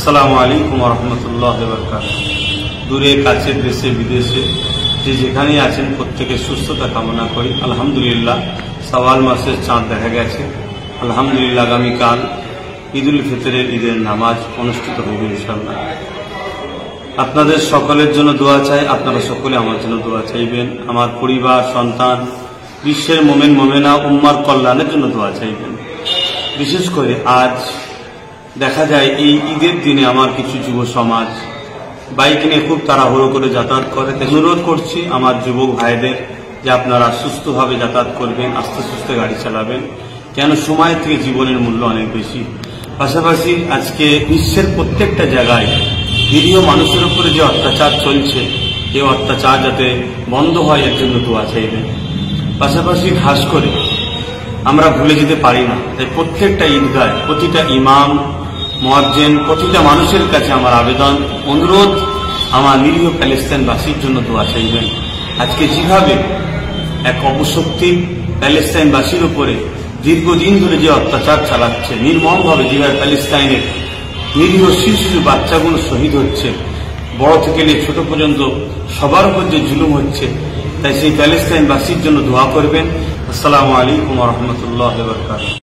আসসালামু আলাইকুম ওয়া রাহমাতুল্লাহি ওয়া বারাকাতুহু। দূরে কাছে দেশে বিদেশে যে যেখানেই আছেন প্রত্যেকের সুস্থতা কামনা করি। আলহামদুলিল্লাহ শাওয়াল মাসের চাঁদ দেখা গেছে। আলহামদুলিল্লাহ আগামীকাল ঈদুল ফিতরের ঈদের নামাজ অনুষ্ঠিত হবে ইনশাআল্লাহ। আপনাদের সকলের জন্য দোয়া চাই, আপনারা সকলে আমার জন্য দোয়া চাইবেন। আমার পরিবার, সন্তান, বিশ্বের মোমেন মোমেনা উম্মার কল্যাণের জন্য দোয়া চাইবেন। বিশেষ করে আজ দেখা যায় এই ঈদের দিনে আমার কিছু যুব সমাজ বাইক নিয়ে খুব তাড়াহুড়ো করে যাতায়াত করে। অনুরোধ করছি আমার যুবক ভাইদের যে আপনারা সুস্থভাবে যাতায়াত করবেন, আস্তে আস্তে গাড়ি চালাবেন, কেন সময় থেকে জীবনের মূল্য অনেক বেশি। পাশাপাশি আজকে বিশ্বের প্রত্যেকটা জায়গায় নিরীহ মানুষের উপরে যে অত্যাচার চলছে, এই অত্যাচার যাতে বন্ধ হয় এর জন্য দোয়া চাইবেন। পাশাপাশি খাস করে আমরা ভুলে যেতে পারি না, তাই প্রত্যেকটা ঈদগায় প্রতিটা ইমাম, মুয়াজ্জিন, প্রতিটা মানুষের কাছে আমার আবেদন, অনুরোধ, আমার নিরীহ প্যালেস্তাইনবাসীর জন্য দোয়া চাইবেন। আজকে যেভাবে এক অপশক্তি প্যালেস্তাইনবাসীর উপরে দীর্ঘদিন ধরে যে অত্যাচার চালাচ্ছে, নির্মমভাবে যেভাবে প্যালেস্তাইনের নিরীহ শিশু বাচ্চাগুলো শহীদ হচ্ছে, বড় থেকে নিয়ে ছোট পর্যন্ত সবার উপর যে জুলুম হচ্ছে, তাই সেই প্যালেস্তাইনবাসীর জন্য দোয়া করবেন। আসসালামু আলাইকুম ওয়া রাহমাতুল্লাহি ওয়া বারাকাতুহু।